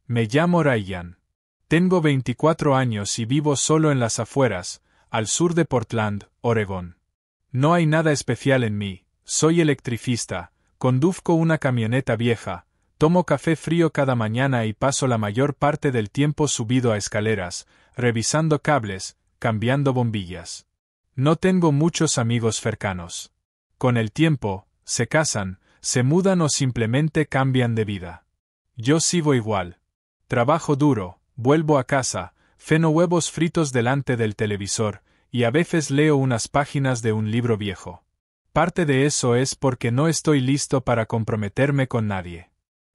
Me llamo Ryan. Tengo 24 años y vivo solo en las afueras, al sur de Portland, Oregón. No hay nada especial en mí, soy electricista, conduzco una camioneta vieja, tomo café frío cada mañana y paso la mayor parte del tiempo subido a escaleras, revisando cables, cambiando bombillas. No tengo muchos amigos cercanos. Con el tiempo, se casan, se mudan o simplemente cambian de vida. Yo sigo igual. Trabajo duro, vuelvo a casa, ceno huevos fritos delante del televisor, y a veces leo unas páginas de un libro viejo. Parte de eso es porque no estoy listo para comprometerme con nadie.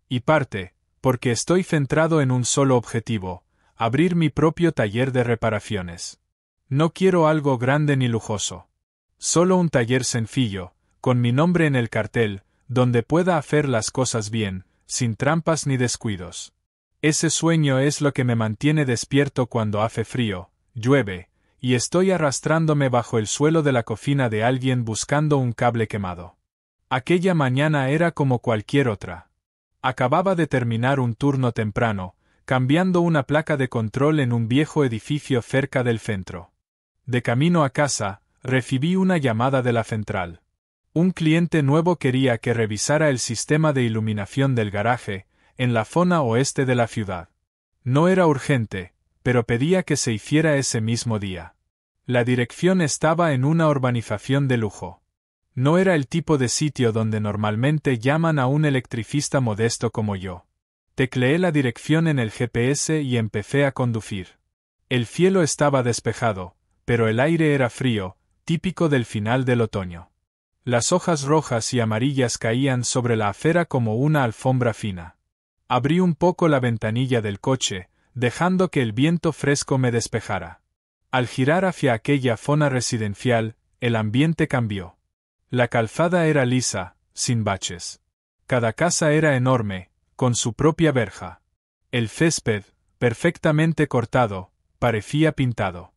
Y parte, porque estoy centrado en un solo objetivo, abrir mi propio taller de reparaciones. No quiero algo grande ni lujoso. Solo un taller sencillo, con mi nombre en el cartel, donde pueda hacer las cosas bien, sin trampas ni descuidos. Ese sueño es lo que me mantiene despierto cuando hace frío, llueve, y estoy arrastrándome bajo el suelo de la cocina de alguien buscando un cable quemado. Aquella mañana era como cualquier otra. Acababa de terminar un turno temprano, cambiando una placa de control en un viejo edificio cerca del centro. De camino a casa, recibí una llamada de la central. Un cliente nuevo quería que revisara el sistema de iluminación del garaje, en la zona oeste de la ciudad. No era urgente, pero pedía que se hiciera ese mismo día. La dirección estaba en una urbanización de lujo. No era el tipo de sitio donde normalmente llaman a un electricista modesto como yo. Tecleé la dirección en el GPS y empecé a conducir. El cielo estaba despejado, pero el aire era frío, típico del final del otoño. Las hojas rojas y amarillas caían sobre la acera como una alfombra fina. Abrí un poco la ventanilla del coche, dejando que el viento fresco me despejara. Al girar hacia aquella zona residencial, el ambiente cambió. La calzada era lisa, sin baches. Cada casa era enorme, con su propia verja. El césped, perfectamente cortado, parecía pintado.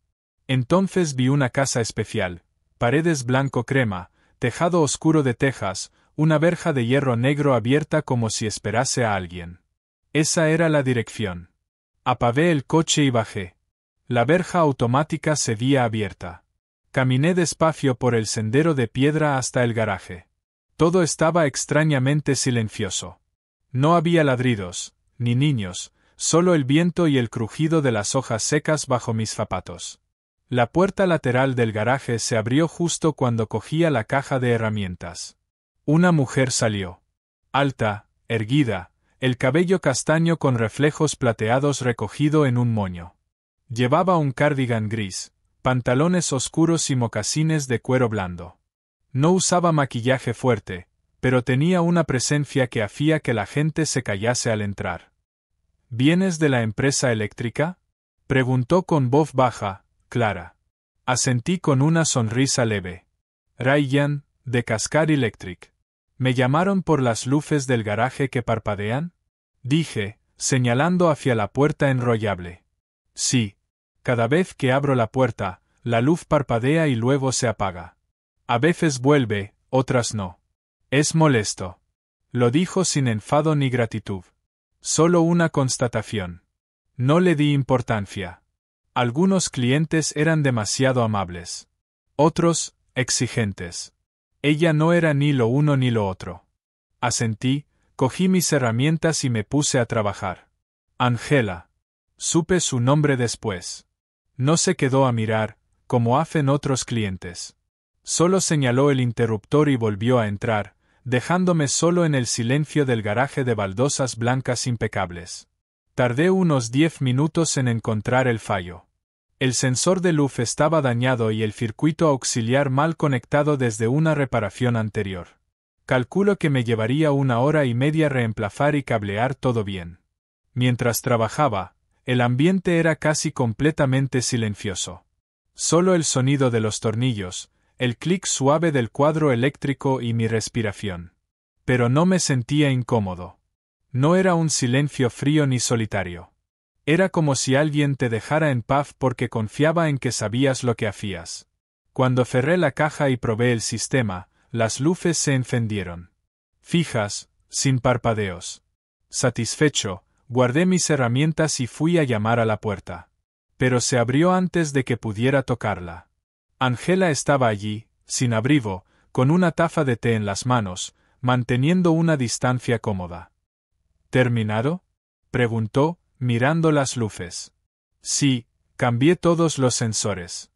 Entonces vi una casa especial, paredes blanco crema, tejado oscuro de tejas, una verja de hierro negro abierta como si esperase a alguien. Esa era la dirección. Apagué el coche y bajé. La verja automática seguía abierta. Caminé despacio por el sendero de piedra hasta el garaje. Todo estaba extrañamente silencioso. No había ladridos, ni niños, solo el viento y el crujido de las hojas secas bajo mis zapatos. La puerta lateral del garaje se abrió justo cuando cogía la caja de herramientas. Una mujer salió. Alta, erguida, el cabello castaño con reflejos plateados recogido en un moño. Llevaba un cardigan gris, pantalones oscuros y mocasines de cuero blando. No usaba maquillaje fuerte, pero tenía una presencia que hacía que la gente se callase al entrar. ¿Vienes de la empresa eléctrica?, preguntó con voz baja, clara. Asentí con una sonrisa leve. Ryan, de Cascade Electric. ¿Me llamaron por las luces del garaje que parpadean?, dije, señalando hacia la puerta enrollable. Sí. Cada vez que abro la puerta, la luz parpadea y luego se apaga. A veces vuelve, otras no. Es molesto. Lo dijo sin enfado ni gratitud. Solo una constatación. No le di importancia. Algunos clientes eran demasiado amables. Otros, exigentes. Ella no era ni lo uno ni lo otro. Asentí, cogí mis herramientas y me puse a trabajar. Angela. Supe su nombre después. No se quedó a mirar, como hacen otros clientes. Solo señaló el interruptor y volvió a entrar, dejándome solo en el silencio del garaje de baldosas blancas impecables. Tardé unos 10 minutos en encontrar el fallo. El sensor de luz estaba dañado y el circuito auxiliar mal conectado desde una reparación anterior. Calculo que me llevaría 1 hora y media reemplazar y cablear todo bien. Mientras trabajaba, el ambiente era casi completamente silencioso. Solo el sonido de los tornillos, el clic suave del cuadro eléctrico y mi respiración. Pero no me sentía incómodo. No era un silencio frío ni solitario. Era como si alguien te dejara en paz porque confiaba en que sabías lo que hacías. Cuando cerré la caja y probé el sistema, las luces se encendieron. Fijas, sin parpadeos. Satisfecho, Guardé mis herramientas y fui a llamar a la puerta. Pero se abrió antes de que pudiera tocarla. Angela estaba allí, sin abrigo, con una taza de té en las manos, manteniendo una distancia cómoda. ¿Terminado?, preguntó, mirando las luces. Sí, cambié todos los sensores.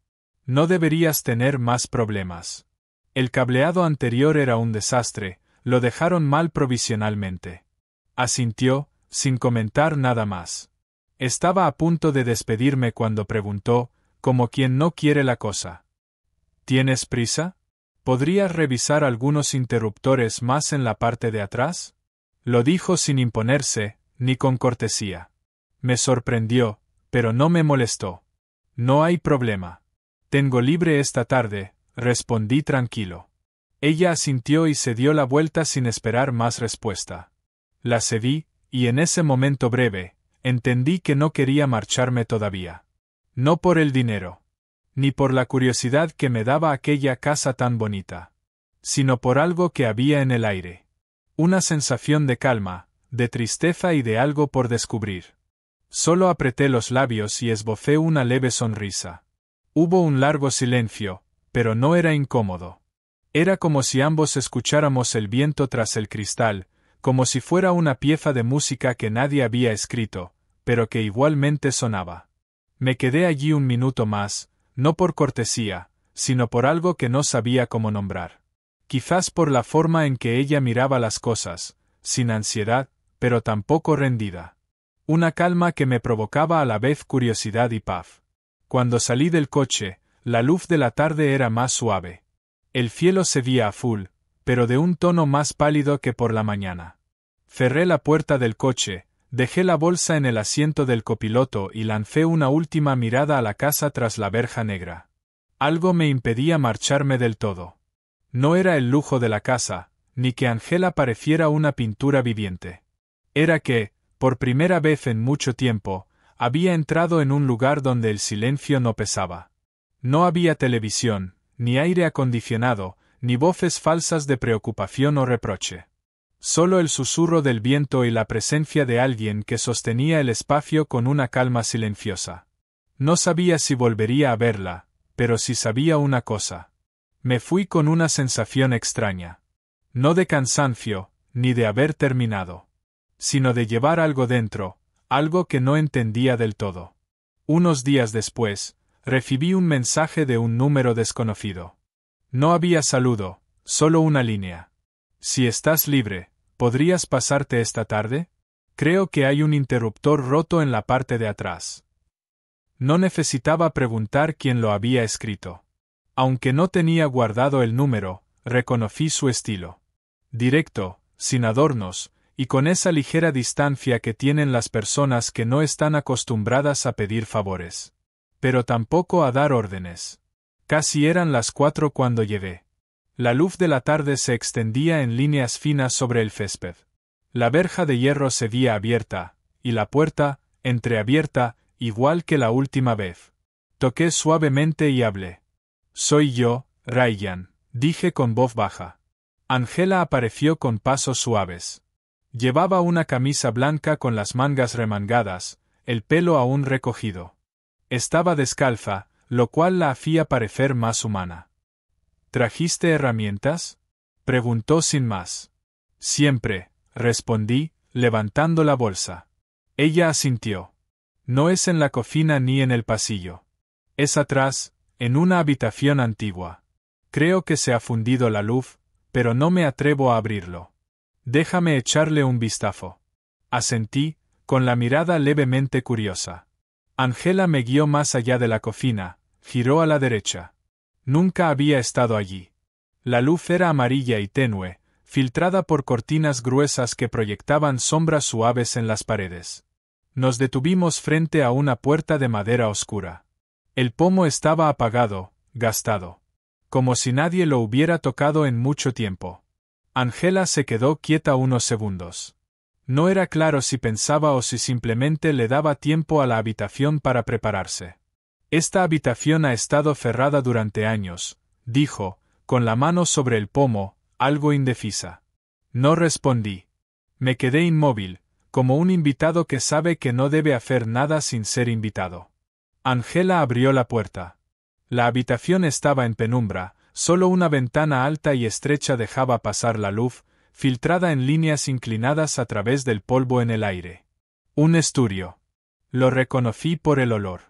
No deberías tener más problemas. El cableado anterior era un desastre, lo dejaron mal provisionalmente. Asintió, sin comentar nada más. Estaba a punto de despedirme cuando preguntó, como quien no quiere la cosa. ¿Tienes prisa? ¿Podrías revisar algunos interruptores más en la parte de atrás? Lo dijo sin imponerse, ni con cortesía. Me sorprendió, pero no me molestó. No hay problema. Tengo libre esta tarde, respondí tranquilo. Ella asintió y se dio la vuelta sin esperar más respuesta. La seguí, y en ese momento breve, entendí que no quería marcharme todavía. No por el dinero, ni por la curiosidad que me daba aquella casa tan bonita, sino por algo que había en el aire. Una sensación de calma, de tristeza y de algo por descubrir. Solo apreté los labios y esbocé una leve sonrisa. Hubo un largo silencio, pero no era incómodo. Era como si ambos escucháramos el viento tras el cristal, como si fuera una pieza de música que nadie había escrito, pero que igualmente sonaba. Me quedé allí un minuto más, no por cortesía, sino por algo que no sabía cómo nombrar. Quizás por la forma en que ella miraba las cosas, sin ansiedad, pero tampoco rendida. Una calma que me provocaba a la vez curiosidad y paz. Cuando salí del coche, la luz de la tarde era más suave. El cielo se veía azul, pero de un tono más pálido que por la mañana. Cerré la puerta del coche, dejé la bolsa en el asiento del copiloto y lancé una última mirada a la casa tras la verja negra. Algo me impedía marcharme del todo. No era el lujo de la casa, ni que Angela pareciera una pintura viviente. Era que, por primera vez en mucho tiempo, había entrado en un lugar donde el silencio no pesaba. No había televisión, ni aire acondicionado, ni voces falsas de preocupación o reproche. Solo el susurro del viento y la presencia de alguien que sostenía el espacio con una calma silenciosa. No sabía si volvería a verla, pero sí sabía una cosa. Me fui con una sensación extraña. No de cansancio, ni de haber terminado, sino de llevar algo dentro, algo que no entendía del todo. Unos días después, recibí un mensaje de un número desconocido. No había saludo, solo una línea. Si estás libre, ¿podrías pasarte esta tarde? Creo que hay un interruptor roto en la parte de atrás. No necesitaba preguntar quién lo había escrito. Aunque no tenía guardado el número, reconocí su estilo. Directo, sin adornos, y con esa ligera distancia que tienen las personas que no están acostumbradas a pedir favores. Pero tampoco a dar órdenes. Casi eran las 4 cuando llegué. La luz de la tarde se extendía en líneas finas sobre el césped. La verja de hierro se veía abierta, y la puerta, entreabierta, igual que la última vez. Toqué suavemente y hablé. «Soy yo, Ryan», dije con voz baja. Angela apareció con pasos suaves. Llevaba una camisa blanca con las mangas remangadas, el pelo aún recogido. Estaba descalza, lo cual la hacía parecer más humana. ¿Trajiste herramientas?, preguntó sin más. Siempre, respondí, levantando la bolsa. Ella asintió. No es en la cocina ni en el pasillo. Es atrás, en una habitación antigua. Creo que se ha fundido la luz, pero no me atrevo a abrirlo. Déjame echarle un vistazo. Asentí, con la mirada levemente curiosa. Angela me guió más allá de la cocina, giró a la derecha. Nunca había estado allí. La luz era amarilla y tenue, filtrada por cortinas gruesas que proyectaban sombras suaves en las paredes. Nos detuvimos frente a una puerta de madera oscura. El pomo estaba apagado, gastado. Como si nadie lo hubiera tocado en mucho tiempo. Angela se quedó quieta unos segundos. No era claro si pensaba o si simplemente le daba tiempo a la habitación para prepararse. Esta habitación ha estado cerrada durante años, dijo, con la mano sobre el pomo, algo indecisa. No respondí. Me quedé inmóvil, como un invitado que sabe que no debe hacer nada sin ser invitado. Angela abrió la puerta. La habitación estaba en penumbra, solo una ventana alta y estrecha dejaba pasar la luz, filtrada en líneas inclinadas a través del polvo en el aire. Un esturio. Lo reconocí por el olor.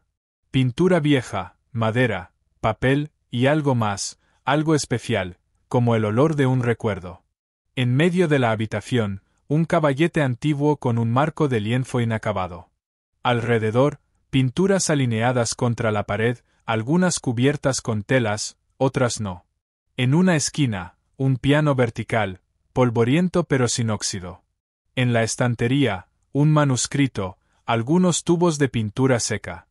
Pintura vieja, madera, papel, y algo más, algo especial, como el olor de un recuerdo. En medio de la habitación, un caballete antiguo con un marco de lienzo inacabado. Alrededor, pinturas alineadas contra la pared, algunas cubiertas con telas, otras no. En una esquina, un piano vertical, polvoriento pero sin óxido. En la estantería, un manuscrito, algunos tubos de pintura seca.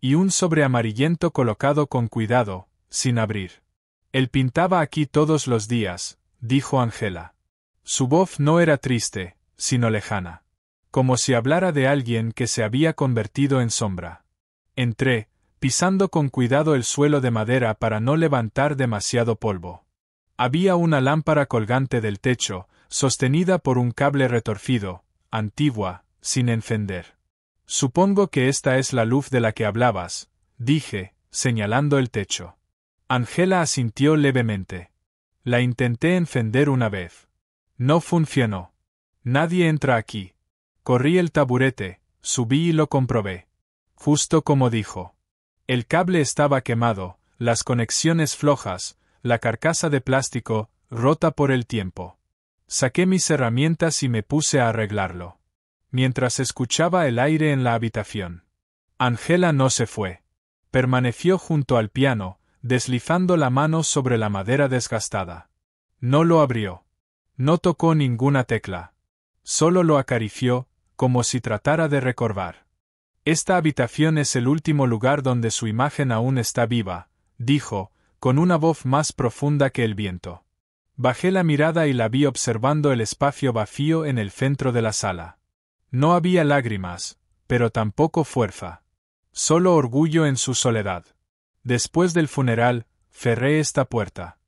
Y un sobre amarillento colocado con cuidado, sin abrir. Él pintaba aquí todos los días, dijo Angela. Su voz no era triste, sino lejana. Como si hablara de alguien que se había convertido en sombra. Entré, pisando con cuidado el suelo de madera para no levantar demasiado polvo. Había una lámpara colgante del techo, sostenida por un cable retorcido, antigua, sin encender. Supongo que esta es la luz de la que hablabas, dije, señalando el techo. Angela asintió levemente. La intenté encender una vez. No funcionó. Nadie entra aquí. Corrí el taburete, subí y lo comprobé. Justo como dijo. El cable estaba quemado, las conexiones flojas, la carcasa de plástico, rota por el tiempo. Saqué mis herramientas y me puse a arreglarlo. Mientras escuchaba el aire en la habitación. Angela no se fue. Permaneció junto al piano, deslizando la mano sobre la madera desgastada. No lo abrió. No tocó ninguna tecla. Solo lo acarició, como si tratara de recordar. Esta habitación es el último lugar donde su imagen aún está viva, dijo, con una voz más profunda que el viento. Bajé la mirada y la vi observando el espacio vacío en el centro de la sala. No había lágrimas, pero tampoco fuerza. Solo orgullo en su soledad. Después del funeral, cerré esta puerta.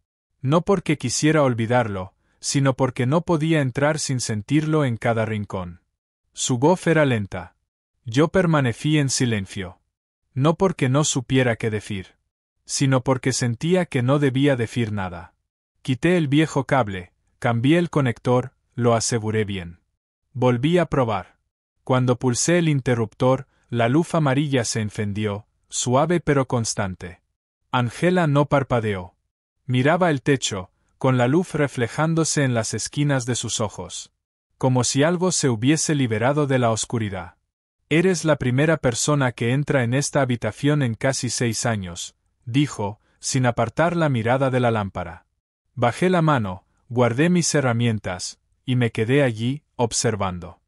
No porque quisiera olvidarlo, sino porque no podía entrar sin sentirlo en cada rincón. Su voz era lenta. Yo permanecí en silencio. No porque no supiera qué decir, sino porque sentía que no debía decir nada. Quité el viejo cable, cambié el conector, lo aseguré bien. Volví a probar. Cuando pulsé el interruptor, la luz amarilla se encendió, suave pero constante. Angela no parpadeó. Miraba el techo, con la luz reflejándose en las esquinas de sus ojos. Como si algo se hubiese liberado de la oscuridad. Eres la primera persona que entra en esta habitación en casi 6 años, dijo, sin apartar la mirada de la lámpara. Bajé la mano, guardé mis herramientas, y me quedé allí, observando.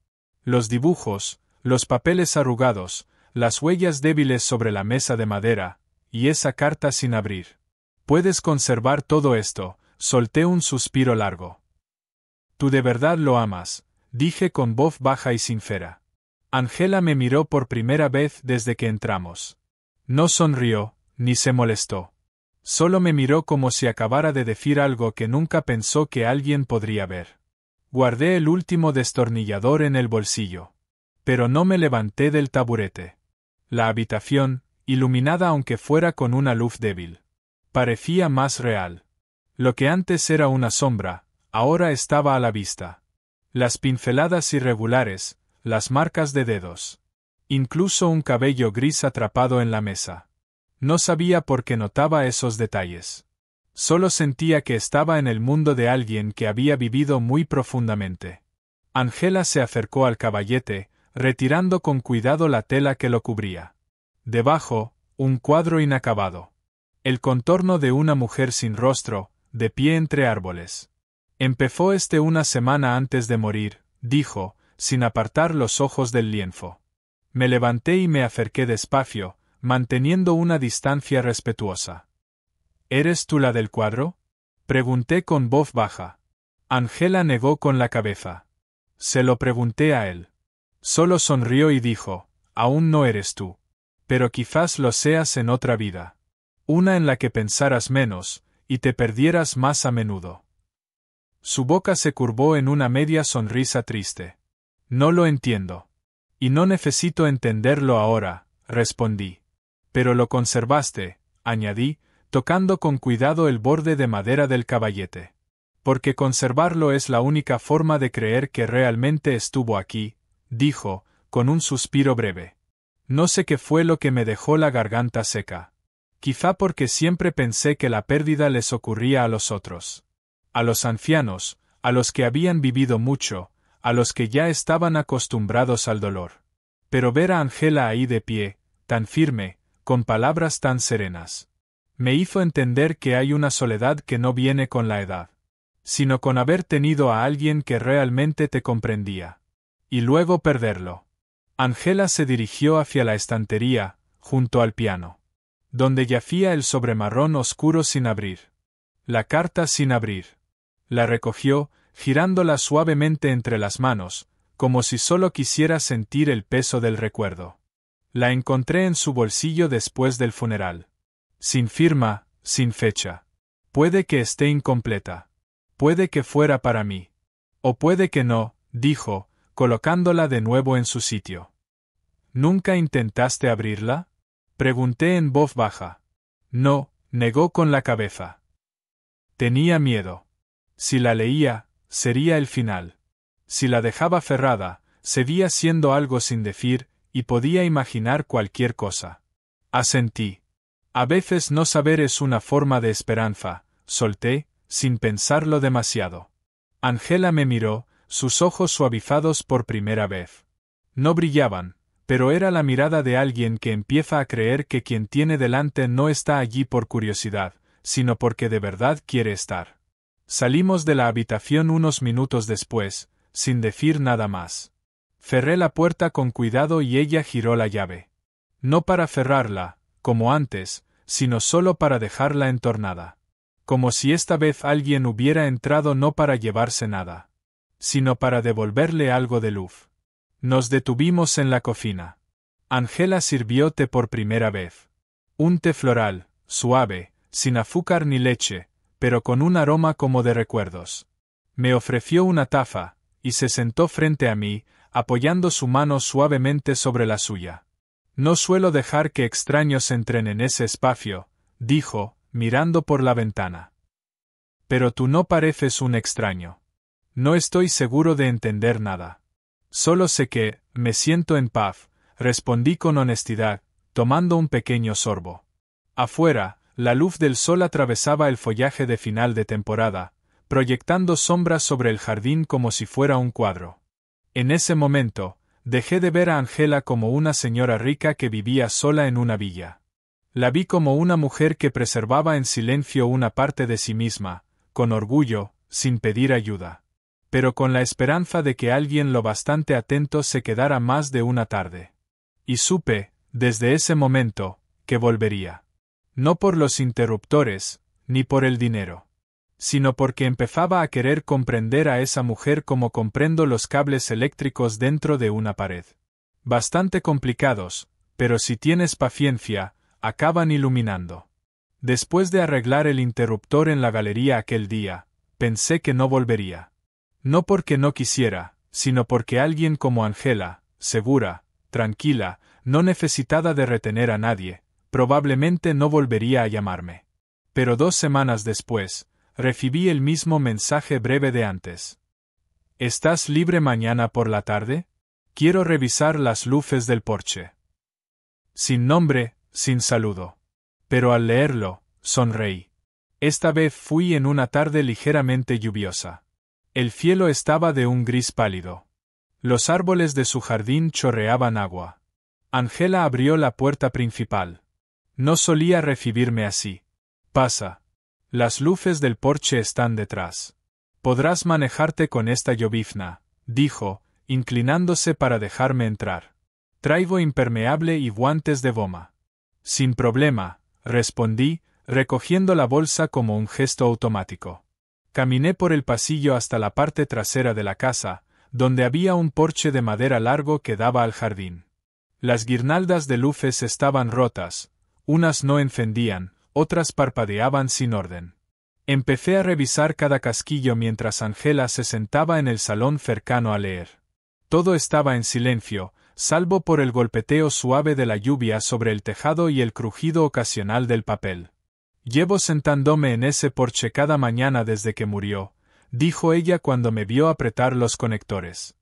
Los dibujos, los papeles arrugados, las huellas débiles sobre la mesa de madera, y esa carta sin abrir. Puedes conservar todo esto, solté un suspiro largo. Tú de verdad lo amas, dije con voz baja y sincera. Angela me miró por primera vez desde que entramos. No sonrió, ni se molestó. Solo me miró como si acabara de decir algo que nunca pensó que alguien podría ver. Guardé el último destornillador en el bolsillo. Pero no me levanté del taburete. La habitación, iluminada aunque fuera con una luz débil, parecía más real. Lo que antes era una sombra, ahora estaba a la vista. Las pinceladas irregulares, las marcas de dedos. Incluso un cabello gris atrapado en la mesa. No sabía por qué notaba esos detalles. Solo sentía que estaba en el mundo de alguien que había vivido muy profundamente. Angela se acercó al caballete, retirando con cuidado la tela que lo cubría. Debajo, un cuadro inacabado. El contorno de una mujer sin rostro, de pie entre árboles. Empezó una semana antes de morir, dijo, sin apartar los ojos del lienzo. Me levanté y me acerqué despacio, manteniendo una distancia respetuosa. ¿Eres tú la del cuadro? Pregunté con voz baja. Angela negó con la cabeza. Se lo pregunté a él. Solo sonrió y dijo, aún no eres tú. Pero quizás lo seas en otra vida. Una en la que pensaras menos, y te perdieras más a menudo. Su boca se curvó en una media sonrisa triste. No lo entiendo. Y no necesito entenderlo ahora, respondí. Pero lo conservaste, añadí, tocando con cuidado el borde de madera del caballete. Porque conservarlo es la única forma de creer que realmente estuvo aquí, dijo, con un suspiro breve. No sé qué fue lo que me dejó la garganta seca. Quizá porque siempre pensé que la pérdida les ocurría a los otros. A los ancianos, a los que habían vivido mucho, a los que ya estaban acostumbrados al dolor. Pero ver a Angela ahí de pie, tan firme, con palabras tan serenas, me hizo entender que hay una soledad que no viene con la edad, sino con haber tenido a alguien que realmente te comprendía. Y luego perderlo. Angela se dirigió hacia la estantería, junto al piano, donde yacía el sobremarrón oscuro sin abrir. La carta sin abrir. La recogió, girándola suavemente entre las manos, como si solo quisiera sentir el peso del recuerdo. La encontré en su bolsillo después del funeral. Sin firma, sin fecha. Puede que esté incompleta. Puede que fuera para mí. O puede que no, dijo, colocándola de nuevo en su sitio. ¿Nunca intentaste abrirla? Pregunté en voz baja. No, negó con la cabeza. Tenía miedo. Si la leía, sería el final. Si la dejaba cerrada, seguía siendo algo sin decir, y podía imaginar cualquier cosa. Asentí. A veces no saber es una forma de esperanza, solté, sin pensarlo demasiado. Angela me miró, sus ojos suavizados por primera vez. No brillaban, pero era la mirada de alguien que empieza a creer que quien tiene delante no está allí por curiosidad, sino porque de verdad quiere estar. Salimos de la habitación unos minutos después, sin decir nada más. Cerré la puerta con cuidado y ella giró la llave. No para cerrarla, como antes, sino solo para dejarla entornada. Como si esta vez alguien hubiera entrado no para llevarse nada, sino para devolverle algo de luz. Nos detuvimos en la cocina. Angela sirvió té por primera vez. Un té floral, suave, sin azúcar ni leche, pero con un aroma como de recuerdos. Me ofreció una taza, y se sentó frente a mí, apoyando su mano suavemente sobre la suya. No suelo dejar que extraños entren en ese espacio, dijo, mirando por la ventana. Pero tú no pareces un extraño. No estoy seguro de entender nada. Solo sé que, me siento en paz, respondí con honestidad, tomando un pequeño sorbo. Afuera, la luz del sol atravesaba el follaje de final de temporada, proyectando sombras sobre el jardín como si fuera un cuadro. En ese momento, dejé de ver a Angela como una señora rica que vivía sola en una villa. La vi como una mujer que preservaba en silencio una parte de sí misma, con orgullo, sin pedir ayuda. Pero con la esperanza de que alguien lo bastante atento se quedara más de una tarde. Y supe, desde ese momento, que volvería. No por los interruptores, ni por el dinero, sino porque empezaba a querer comprender a esa mujer como comprendo los cables eléctricos dentro de una pared. Bastante complicados, pero si tienes paciencia, acaban iluminando. Después de arreglar el interruptor en la galería aquel día, pensé que no volvería. No porque no quisiera, sino porque alguien como Angela, segura, tranquila, no necesitada de retener a nadie, probablemente no volvería a llamarme. Pero 2 semanas después, recibí el mismo mensaje breve de antes. ¿Estás libre mañana por la tarde? Quiero revisar las luces del porche. Sin nombre, sin saludo. Pero al leerlo, sonreí. Esta vez fui en una tarde ligeramente lluviosa. El cielo estaba de un gris pálido. Los árboles de su jardín chorreaban agua. Angela abrió la puerta principal. No solía recibirme así. Pasa. Las luces del porche están detrás. Podrás manejarte con esta llovizna, dijo, inclinándose para dejarme entrar. Traigo impermeable y guantes de goma. Sin problema, respondí, recogiendo la bolsa como un gesto automático. Caminé por el pasillo hasta la parte trasera de la casa, donde había un porche de madera largo que daba al jardín. Las guirnaldas de luces estaban rotas, unas no encendían, otras parpadeaban sin orden. Empecé a revisar cada casquillo mientras Angela se sentaba en el salón cercano a leer. Todo estaba en silencio, salvo por el golpeteo suave de la lluvia sobre el tejado y el crujido ocasional del papel. «Llevo sentándome en ese porche cada mañana desde que murió», dijo ella cuando me vio apretar los conectores.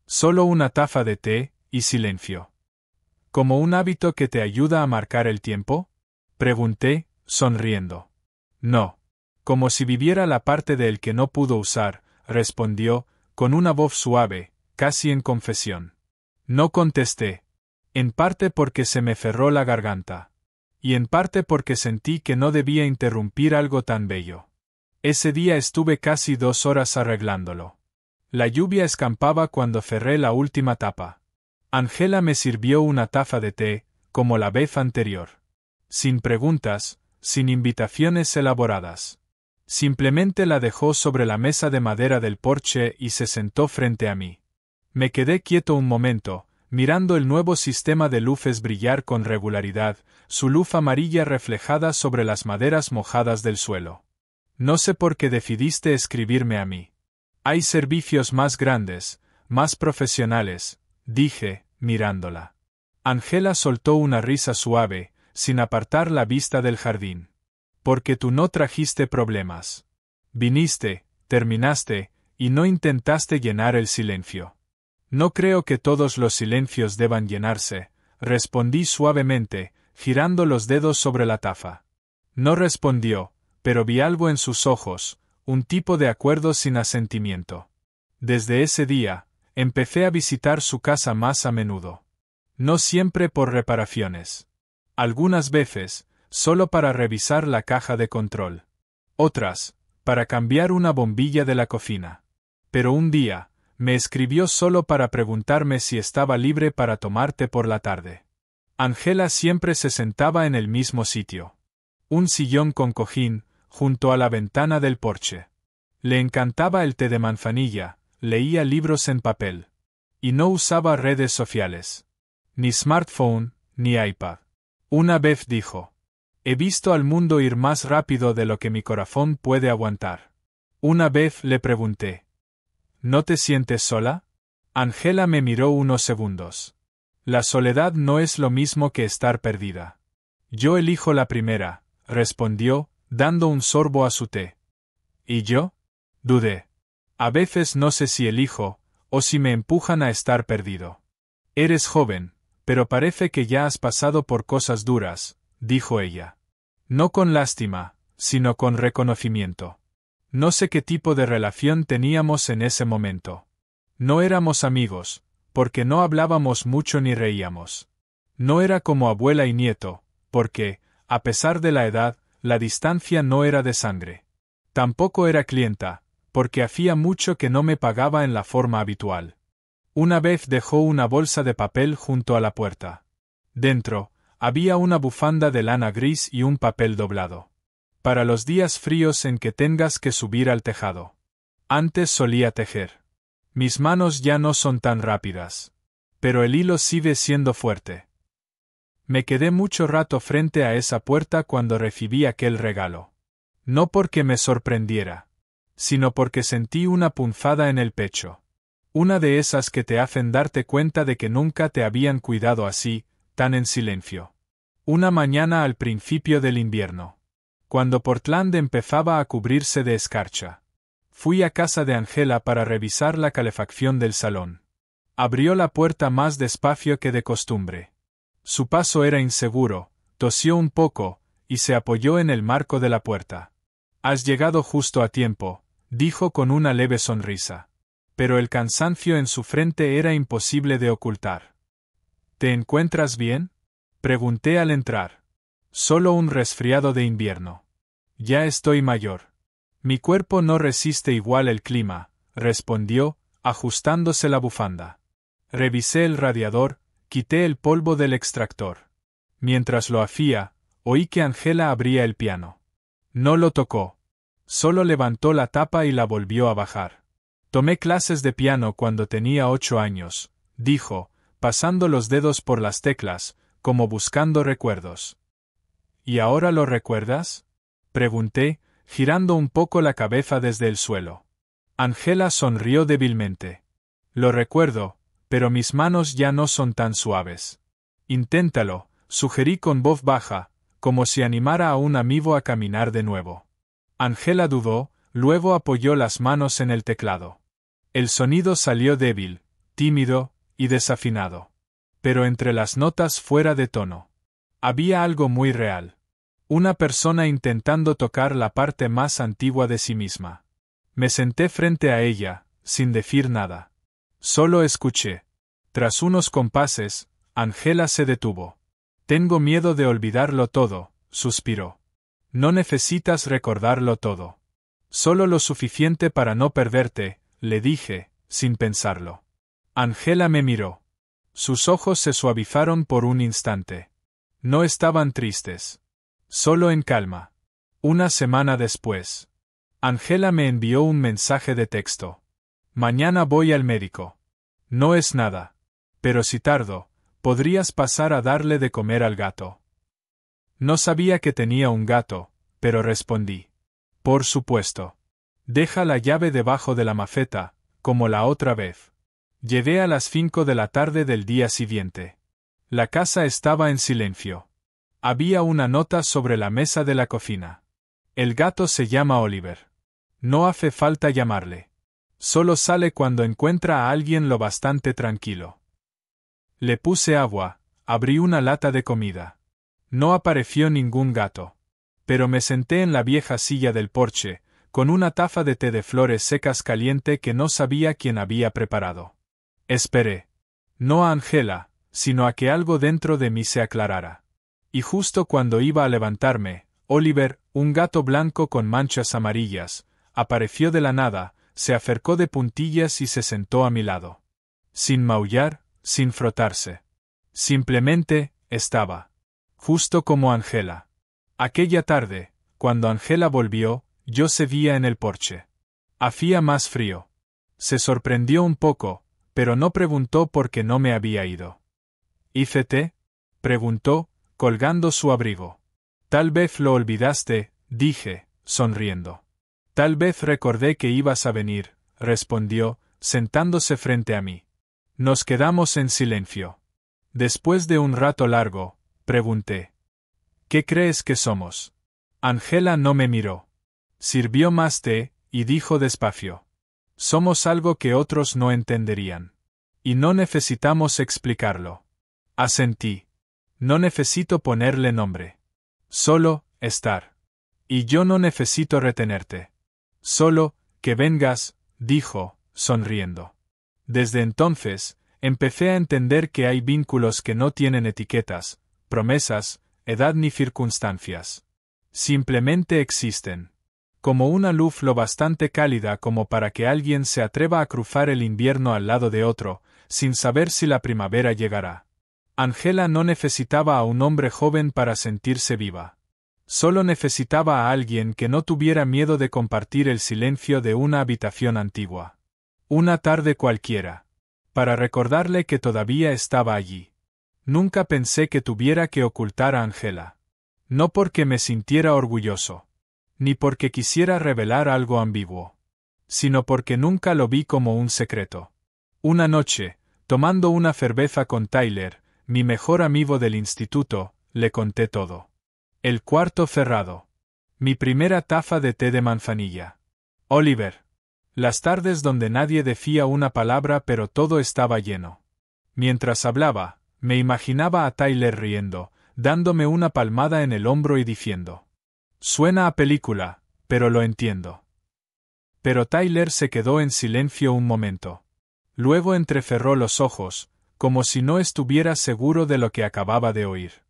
«Solo una taza de té, y silencio». «¿Como un hábito que te ayuda a marcar el tiempo?», pregunté, sonriendo. «No. Como si viviera la parte de él que no pudo usar», respondió, con una voz suave, casi en confesión. No contesté. En parte porque se me cerró la garganta. Y en parte porque sentí que no debía interrumpir algo tan bello. Ese día estuve casi 2 horas arreglándolo. La lluvia escampaba cuando cerré la última tapa. Angela me sirvió una taza de té, como la vez anterior. Sin preguntas, sin invitaciones elaboradas. Simplemente la dejó sobre la mesa de madera del porche y se sentó frente a mí. Me quedé quieto un momento, mirando el nuevo sistema de luces brillar con regularidad, su luz amarilla reflejada sobre las maderas mojadas del suelo. «No sé por qué decidiste escribirme a mí. Hay servicios más grandes, más profesionales», dije, mirándola. Angela soltó una risa suave, sin apartar la vista del jardín. «Porque tú no trajiste problemas. Viniste, terminaste, y no intentaste llenar el silencio». «No creo que todos los silencios deban llenarse», respondí suavemente, girando los dedos sobre la taza. No respondió, pero vi algo en sus ojos, un tipo de acuerdo sin asentimiento. Desde ese día, empecé a visitar su casa más a menudo. No siempre por reparaciones. Algunas veces, solo para revisar la caja de control. Otras, para cambiar una bombilla de la cocina. Pero un día, me escribió solo para preguntarme si estaba libre para tomar té por la tarde. Angela siempre se sentaba en el mismo sitio. Un sillón con cojín, junto a la ventana del porche. Le encantaba el té de manzanilla, leía libros en papel. Y no usaba redes sociales. Ni smartphone, ni iPad. Una vez dijo: «He visto al mundo ir más rápido de lo que mi corazón puede aguantar». Una vez le pregunté: «¿No te sientes sola?». Angela me miró unos segundos. «La soledad no es lo mismo que estar perdida». «Yo elijo la primera», respondió, dando un sorbo a su té. «¿Y yo?». Dudé. «A veces no sé si elijo, o si me empujan a estar perdido». «Eres joven, pero parece que ya has pasado por cosas duras», dijo ella. No con lástima, sino con reconocimiento. No sé qué tipo de relación teníamos en ese momento. No éramos amigos, porque no hablábamos mucho ni reíamos. No era como abuela y nieto, porque, a pesar de la edad, la distancia no era de sangre. Tampoco era clienta, porque hacía mucho que no me pagaba en la forma habitual. Una vez dejó una bolsa de papel junto a la puerta. Dentro, había una bufanda de lana gris y un papel doblado. Para los días fríos en que tengas que subir al tejado. Antes solía tejer. Mis manos ya no son tan rápidas. Pero el hilo sigue siendo fuerte. Me quedé mucho rato frente a esa puerta cuando recibí aquel regalo. No porque me sorprendiera, sino porque sentí una punzada en el pecho. Una de esas que te hacen darte cuenta de que nunca te habían cuidado así, tan en silencio. Una mañana al principio del invierno. Cuando Portland empezaba a cubrirse de escarcha. Fui a casa de Angela para revisar la calefacción del salón. Abrió la puerta más despacio que de costumbre. Su paso era inseguro, tosió un poco, y se apoyó en el marco de la puerta. «Has llegado justo a tiempo», dijo con una leve sonrisa. Pero el cansancio en su frente era imposible de ocultar. «¿Te encuentras bien?», pregunté al entrar. «Solo un resfriado de invierno. Ya estoy mayor. Mi cuerpo no resiste igual el clima», respondió, ajustándose la bufanda. Revisé el radiador, quité el polvo del extractor. Mientras lo hacía, oí que Angela abría el piano. No lo tocó. Solo levantó la tapa y la volvió a bajar. «Tomé clases de piano cuando tenía 8 años», dijo, pasando los dedos por las teclas, como buscando recuerdos. «¿Y ahora lo recuerdas?», pregunté, girando un poco la cabeza desde el suelo. Angela sonrió débilmente. Lo recuerdo, pero mis manos ya no son tan suaves. Inténtalo, sugerí con voz baja, como si animara a un amigo a caminar de nuevo. Angela dudó, luego apoyó las manos en el teclado. El sonido salió débil, tímido y desafinado. Pero entre las notas fuera de tono, había algo muy real. Una persona intentando tocar la parte más antigua de sí misma. Me senté frente a ella, sin decir nada. Solo escuché. Tras unos compases, Angela se detuvo. Tengo miedo de olvidarlo todo, suspiró. No necesitas recordarlo todo. Solo lo suficiente para no perderte, le dije, sin pensarlo. Angela me miró. Sus ojos se suavizaron por un instante. No estaban tristes. Solo en calma. Una semana después. Angela me envió un mensaje de texto. Mañana voy al médico. No es nada. Pero si tardo, podrías pasar a darle de comer al gato. No sabía que tenía un gato, pero respondí. Por supuesto. Deja la llave debajo de la maceta, como la otra vez. Llegué a las 5 de la tarde del día siguiente. La casa estaba en silencio. Había una nota sobre la mesa de la cocina. El gato se llama Oliver. No hace falta llamarle. Solo sale cuando encuentra a alguien lo bastante tranquilo. Le puse agua, abrí una lata de comida. No apareció ningún gato. Pero me senté en la vieja silla del porche, con una taza de té de flores secas caliente que no sabía quién había preparado. Esperé. No a Angela, sino a que algo dentro de mí se aclarara. Y justo cuando iba a levantarme, Oliver, un gato blanco con manchas amarillas, apareció de la nada, se acercó de puntillas y se sentó a mi lado. Sin maullar, sin frotarse. Simplemente, estaba. Justo como Angela. Aquella tarde, cuando Angela volvió, yo seguía en el porche. Hacía más frío. Se sorprendió un poco, pero no preguntó por qué no me había ido. ¿Hice té? Preguntó, colgando su abrigo. Tal vez lo olvidaste, dije, sonriendo. Tal vez recordé que ibas a venir, respondió, sentándose frente a mí. Nos quedamos en silencio. Después de un rato largo, pregunté. ¿Qué crees que somos? Angela no me miró. Sirvió más té, y dijo despacio. Somos algo que otros no entenderían. Y no necesitamos explicarlo. Asentí. No necesito ponerle nombre. Solo, estar. Y yo no necesito retenerte. Solo, que vengas, dijo, sonriendo. Desde entonces, empecé a entender que hay vínculos que no tienen etiquetas, promesas, edad ni circunstancias. Simplemente existen. Como una luz lo bastante cálida como para que alguien se atreva a cruzar el invierno al lado de otro, sin saber si la primavera llegará. Angela no necesitaba a un hombre joven para sentirse viva. Solo necesitaba a alguien que no tuviera miedo de compartir el silencio de una habitación antigua. Una tarde cualquiera. Para recordarle que todavía estaba allí. Nunca pensé que tuviera que ocultar a Angela. No porque me sintiera orgulloso. Ni porque quisiera revelar algo ambiguo. Sino porque nunca lo vi como un secreto. Una noche, tomando una cerveza con Tyler, mi mejor amigo del instituto, le conté todo. El cuarto cerrado. Mi primera taza de té de manzanilla. Oliver. Las tardes donde nadie decía una palabra pero todo estaba lleno. Mientras hablaba, me imaginaba a Tyler riendo, dándome una palmada en el hombro y diciendo. Suena a película, pero lo entiendo. Pero Tyler se quedó en silencio un momento. Luego entrecerró los ojos, como si no estuviera seguro de lo que acababa de oír.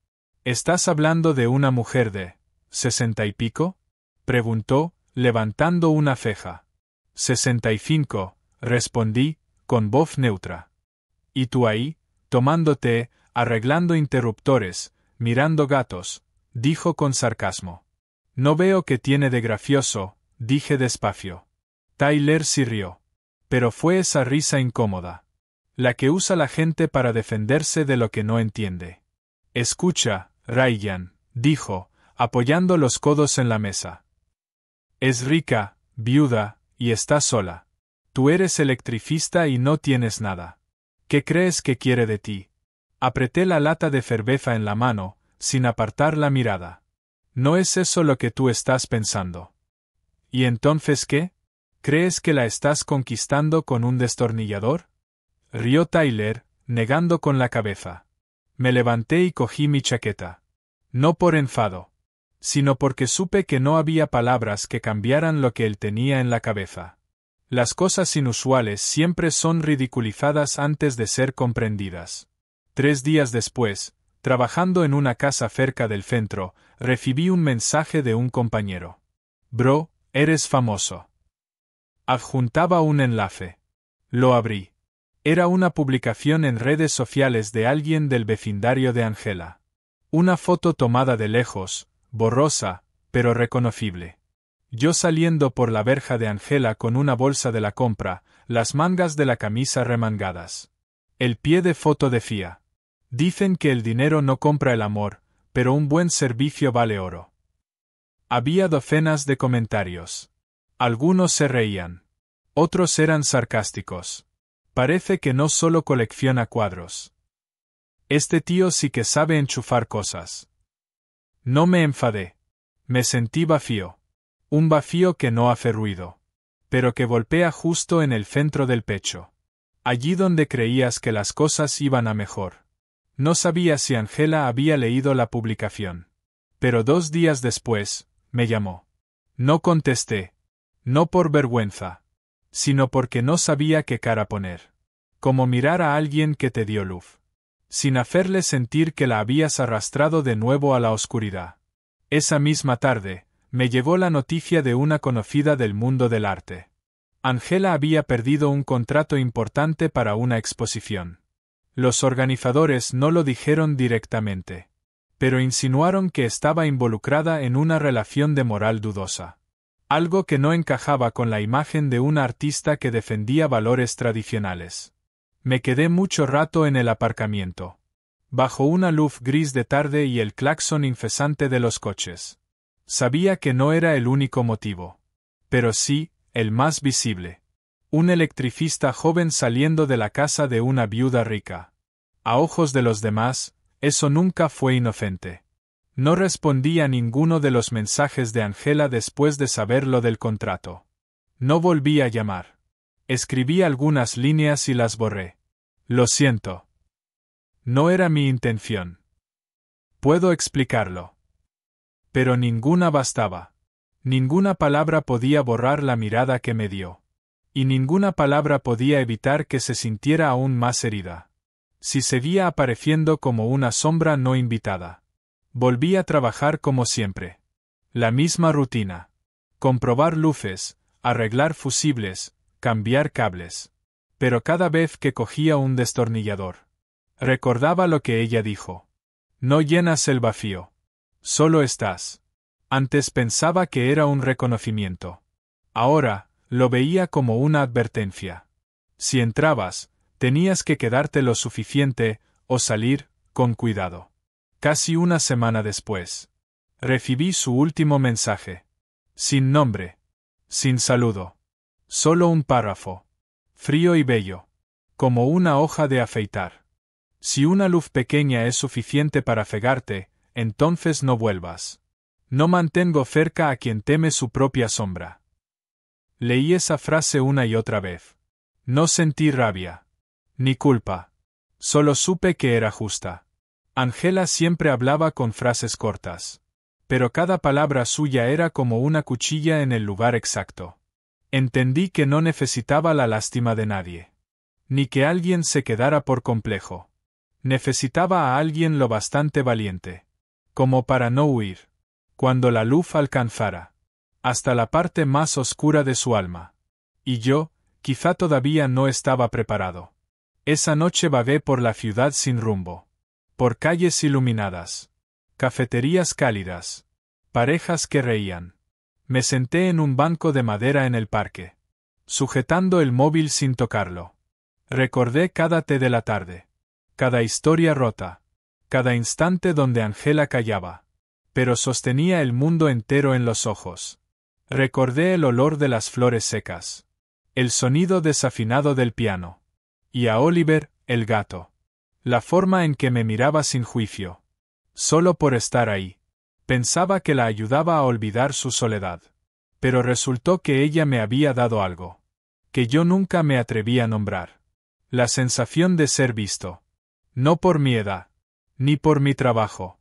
¿Estás hablando de una mujer de 60 y pico? Preguntó, levantando una ceja. 65, respondí, con voz neutra. ¿Y tú ahí, tomando té, arreglando interruptores, mirando gatos? Dijo con sarcasmo. No veo qué tiene de gracioso, dije despacio. Tyler se rió. Pero fue esa risa incómoda. La que usa la gente para defenderse de lo que no entiende. Escucha, Ryan, dijo, apoyando los codos en la mesa. Es rica, viuda, y está sola. Tú eres electricista y no tienes nada. ¿Qué crees que quiere de ti? Apreté la lata de cerveza en la mano, sin apartar la mirada. ¿No es eso lo que tú estás pensando? ¿Y entonces qué? ¿Crees que la estás conquistando con un destornillador? Rió Tyler, negando con la cabeza. Me levanté y cogí mi chaqueta. No por enfado, sino porque supe que no había palabras que cambiaran lo que él tenía en la cabeza. Las cosas inusuales siempre son ridiculizadas antes de ser comprendidas. 3 días después, trabajando en una casa cerca del centro, recibí un mensaje de un compañero. Bro, eres famoso. Adjuntaba un enlace. Lo abrí. Era una publicación en redes sociales de alguien del vecindario de Angela. Una foto tomada de lejos, borrosa, pero reconocible. Yo saliendo por la verja de Angela con una bolsa de la compra, las mangas de la camisa remangadas. El pie de foto decía: dicen que el dinero no compra el amor, pero un buen servicio vale oro. Había docenas de comentarios. Algunos se reían. Otros eran sarcásticos. Parece que no solo colecciona cuadros. Este tío sí que sabe enchufar cosas. No me enfadé. Me sentí vacío. Un vacío que no hace ruido, pero que golpea justo en el centro del pecho. Allí donde creías que las cosas iban a mejor. No sabía si Angela había leído la publicación. Pero 2 días después, me llamó. No contesté. No por vergüenza, sino porque no sabía qué cara poner. Como mirar a alguien que te dio luz, sin hacerle sentir que la habías arrastrado de nuevo a la oscuridad. Esa misma tarde, me llegó la noticia de una conocida del mundo del arte. Angela había perdido un contrato importante para una exposición. Los organizadores no lo dijeron directamente, pero insinuaron que estaba involucrada en una relación de moral dudosa. Algo que no encajaba con la imagen de una artista que defendía valores tradicionales. Me quedé mucho rato en el aparcamiento, bajo una luz gris de tarde y el claxon incesante de los coches. Sabía que no era el único motivo, pero sí, el más visible. Un electricista joven saliendo de la casa de una viuda rica. A ojos de los demás, eso nunca fue inocente. No respondí a ninguno de los mensajes de Angela después de saber lo del contrato. No volví a llamar. Escribí algunas líneas y las borré. Lo siento. No era mi intención. Puedo explicarlo. Pero ninguna bastaba. Ninguna palabra podía borrar la mirada que me dio. Y ninguna palabra podía evitar que se sintiera aún más herida. Si seguía apareciendo como una sombra no invitada. Volví a trabajar como siempre. La misma rutina. Comprobar luces, arreglar fusibles, cambiar cables. Pero cada vez que cogía un destornillador, recordaba lo que ella dijo. No llenas el vacío. Solo estás. Antes pensaba que era un reconocimiento. Ahora, lo veía como una advertencia. Si entrabas, tenías que quedarte lo suficiente, o salir, con cuidado. Casi una semana después, recibí su último mensaje. Sin nombre. Sin saludo. Solo un párrafo. Frío y bello. Como una hoja de afeitar. Si una luz pequeña es suficiente para cegarte, entonces no vuelvas. No mantengo cerca a quien teme su propia sombra. Leí esa frase una y otra vez. No sentí rabia. Ni culpa. Solo supe que era justa. Angela siempre hablaba con frases cortas. Pero cada palabra suya era como una cuchilla en el lugar exacto. Entendí que no necesitaba la lástima de nadie. Ni que alguien se quedara por complejo. Necesitaba a alguien lo bastante valiente. Como para no huir. Cuando la luz alcanzara. Hasta la parte más oscura de su alma. Y yo, quizá todavía no estaba preparado. Esa noche vagué por la ciudad sin rumbo. Por calles iluminadas. Cafeterías cálidas. Parejas que reían. Me senté en un banco de madera en el parque. Sujetando el móvil sin tocarlo. Recordé cada té de la tarde. Cada historia rota. Cada instante donde Angela callaba. Pero sostenía el mundo entero en los ojos. Recordé el olor de las flores secas. El sonido desafinado del piano. Y a Oliver, el gato. La forma en que me miraba sin juicio. Solo por estar ahí. Pensaba que la ayudaba a olvidar su soledad. Pero resultó que ella me había dado algo. Que yo nunca me atreví a nombrar. La sensación de ser visto. No por mi edad. Ni por mi trabajo.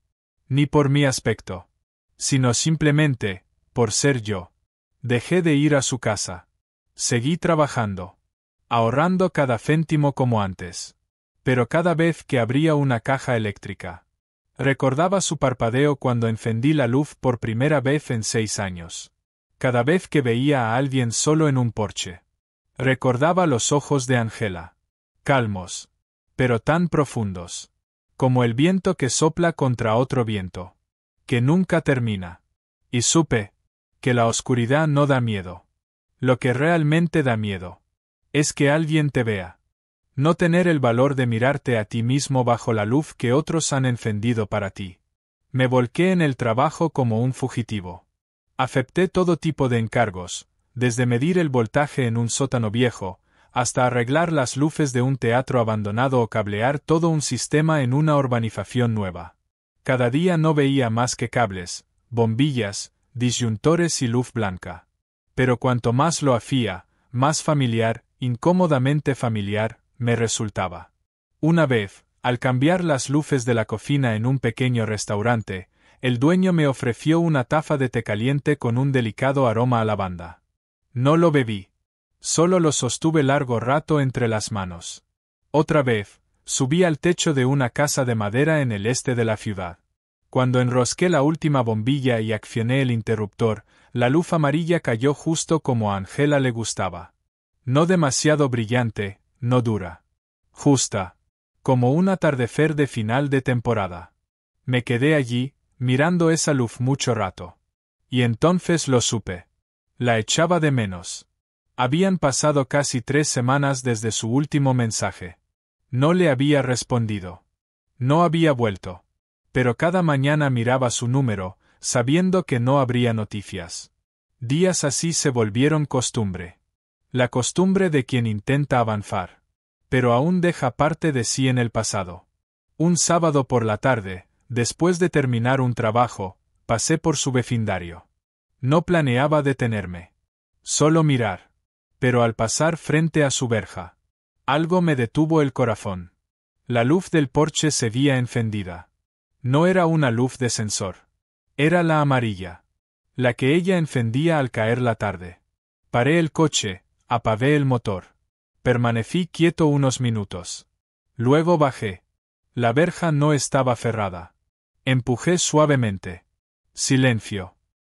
Ni por mi aspecto. Sino simplemente, por ser yo. Dejé de ir a su casa. Seguí trabajando. Ahorrando cada céntimo como antes. Pero cada vez que abría una caja eléctrica. Recordaba su parpadeo cuando encendí la luz por primera vez en 6 años. Cada vez que veía a alguien solo en un porche. Recordaba los ojos de Angela. Calmos. Pero tan profundos. Como el viento que sopla contra otro viento. Que nunca termina. Y supe que la oscuridad no da miedo. Lo que realmente da miedo es que alguien te vea. No tener el valor de mirarte a ti mismo bajo la luz que otros han encendido para ti. Me volqué en el trabajo como un fugitivo. Acepté todo tipo de encargos, desde medir el voltaje en un sótano viejo, hasta arreglar las luces de un teatro abandonado o cablear todo un sistema en una urbanización nueva. Cada día no veía más que cables, bombillas, disyuntores y luz blanca. Pero cuanto más lo hacía, más familiar, incómodamente familiar, me resultaba. Una vez, al cambiar las luces de la cocina en un pequeño restaurante, el dueño me ofreció una taza de té caliente con un delicado aroma a lavanda. No lo bebí. Solo lo sostuve largo rato entre las manos. Otra vez, subí al techo de una casa de madera en el este de la ciudad. Cuando enrosqué la última bombilla y accioné el interruptor, la luz amarilla cayó justo como a Angela le gustaba. No demasiado brillante, no dura. Justa. Como un atardecer de final de temporada. Me quedé allí, mirando esa luz mucho rato. Y entonces lo supe. La echaba de menos. Habían pasado casi 3 semanas desde su último mensaje. No le había respondido. No había vuelto. Pero cada mañana miraba su número, sabiendo que no habría noticias. Días así se volvieron costumbre. La costumbre de quien intenta avanzar. Pero aún deja parte de sí en el pasado. Un sábado por la tarde, después de terminar un trabajo, pasé por su vecindario. No planeaba detenerme. Solo mirar. Pero al pasar frente a su verja, algo me detuvo el corazón. La luz del porche seguía encendida. No era una luz de sensor. Era la amarilla. La que ella encendía al caer la tarde. Paré el coche, apagué el motor. Permanecí quieto unos minutos. Luego bajé. La verja no estaba cerrada. Empujé suavemente. Silencio.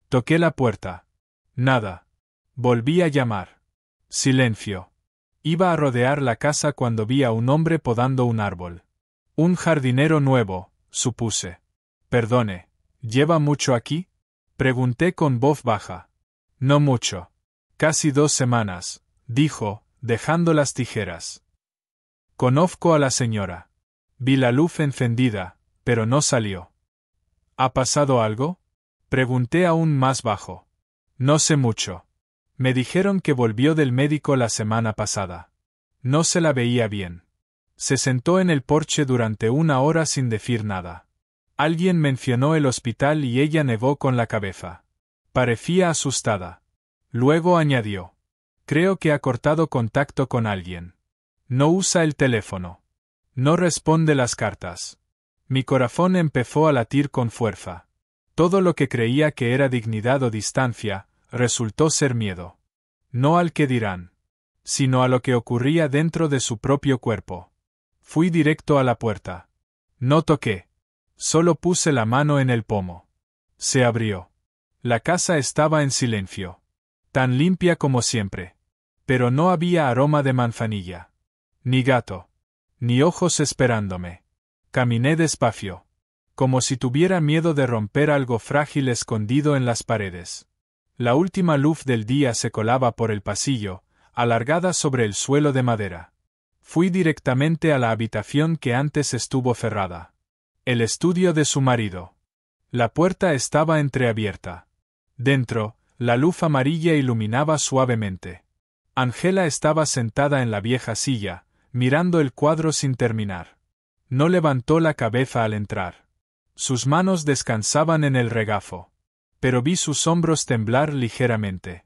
Toqué la puerta. Nada. Volví a llamar. Silencio. Iba a rodear la casa cuando vi a un hombre podando un árbol. Un jardinero nuevo, supuse. Perdone, ¿lleva mucho aquí? Pregunté con voz baja. No mucho. Casi 2 semanas, dijo, dejando las tijeras. Conozco a la señora. Vi la luz encendida, pero no salió. ¿Ha pasado algo? Pregunté aún más bajo. No sé mucho. Me dijeron que volvió del médico la semana pasada. No se la veía bien. Se sentó en el porche durante 1 hora sin decir nada. Alguien mencionó el hospital y ella negó con la cabeza. Parecía asustada. Luego añadió. Creo que ha cortado contacto con alguien. No usa el teléfono. No responde las cartas. Mi corazón empezó a latir con fuerza. Todo lo que creía que era dignidad o distancia, resultó ser miedo. No al que dirán, sino a lo que ocurría dentro de su propio cuerpo. Fui directo a la puerta. No toqué. Solo puse la mano en el pomo. Se abrió. La casa estaba en silencio. Tan limpia como siempre. Pero no había aroma de manzanilla. Ni gato. Ni ojos esperándome. Caminé despacio. Como si tuviera miedo de romper algo frágil escondido en las paredes. La última luz del día se colaba por el pasillo, alargada sobre el suelo de madera. Fui directamente a la habitación que antes estuvo cerrada. El estudio de su marido. La puerta estaba entreabierta. Dentro, la luz amarilla iluminaba suavemente. Angela estaba sentada en la vieja silla, mirando el cuadro sin terminar. No levantó la cabeza al entrar. Sus manos descansaban en el regazo. Pero vi sus hombros temblar ligeramente.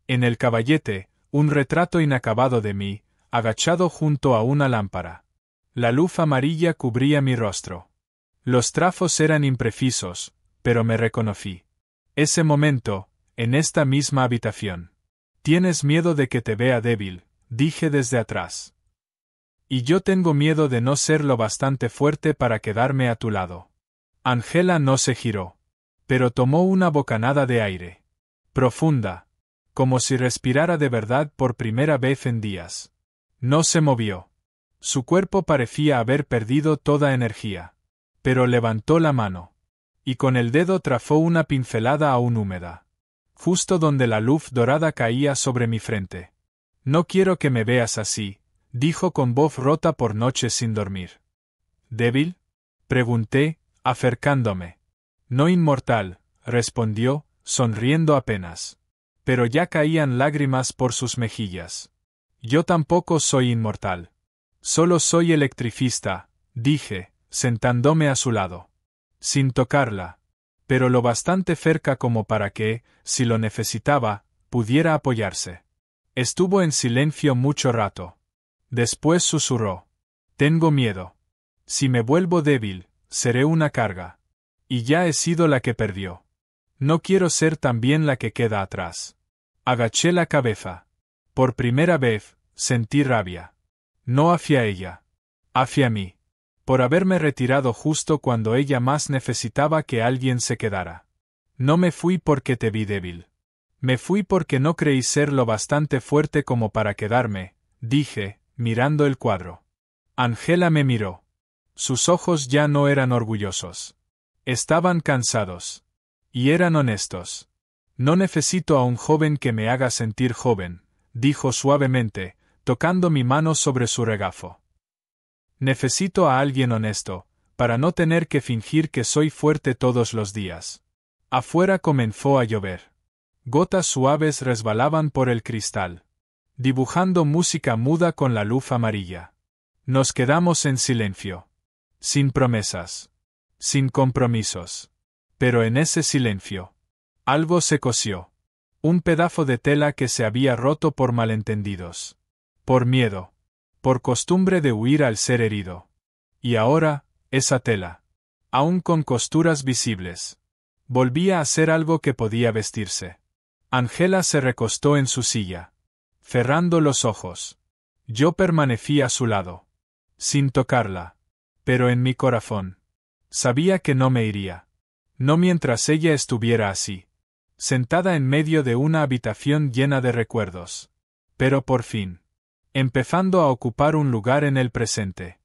En el caballete, un retrato inacabado de mí, agachado junto a una lámpara. La luz amarilla cubría mi rostro. Los trazos eran imprecisos, pero me reconocí. Ese momento, en esta misma habitación. Tienes miedo de que te vea débil, dije desde atrás. Y yo tengo miedo de no ser lo bastante fuerte para quedarme a tu lado. Angela no se giró, pero tomó una bocanada de aire. Profunda, como si respirara de verdad por primera vez en días. No se movió. Su cuerpo parecía haber perdido toda energía. Pero levantó la mano. Y con el dedo trazó una pincelada aún húmeda. Justo donde la luz dorada caía sobre mi frente. No quiero que me veas así, dijo con voz rota por noches sin dormir. ¿Débil? Pregunté, acercándome. No inmortal, respondió, sonriendo apenas. Pero ya caían lágrimas por sus mejillas. Yo tampoco soy inmortal. Solo soy electricista, dije, sentándome a su lado. Sin tocarla. Pero lo bastante cerca como para que, si lo necesitaba, pudiera apoyarse. Estuvo en silencio mucho rato. Después susurró. Tengo miedo. Si me vuelvo débil, seré una carga. Y ya he sido la que perdió. No quiero ser también la que queda atrás. Agaché la cabeza. Por primera vez, sentí rabia. No hacia ella. Hacia mí. Por haberme retirado justo cuando ella más necesitaba que alguien se quedara. No me fui porque te vi débil. Me fui porque no creí ser lo bastante fuerte como para quedarme, dije, mirando el cuadro. Angela me miró. Sus ojos ya no eran orgullosos. Estaban cansados. Y eran honestos. No necesito a un joven que me haga sentir joven, dijo suavemente, tocando mi mano sobre su regazo. Necesito a alguien honesto, para no tener que fingir que soy fuerte todos los días. Afuera comenzó a llover. Gotas suaves resbalaban por el cristal, dibujando música muda con la luz amarilla. Nos quedamos en silencio. Sin promesas. Sin compromisos. Pero en ese silencio, algo se cosió. Un pedazo de tela que se había roto por malentendidos. Por miedo. Por costumbre de huir al ser herido. Y ahora, esa tela, aún con costuras visibles, volvía a ser algo que podía vestirse. Angela se recostó en su silla, cerrando los ojos. Yo permanecí a su lado, sin tocarla, pero en mi corazón. Sabía que no me iría. No mientras ella estuviera así, sentada en medio de una habitación llena de recuerdos. Pero por fin, empezando a ocupar un lugar en el presente.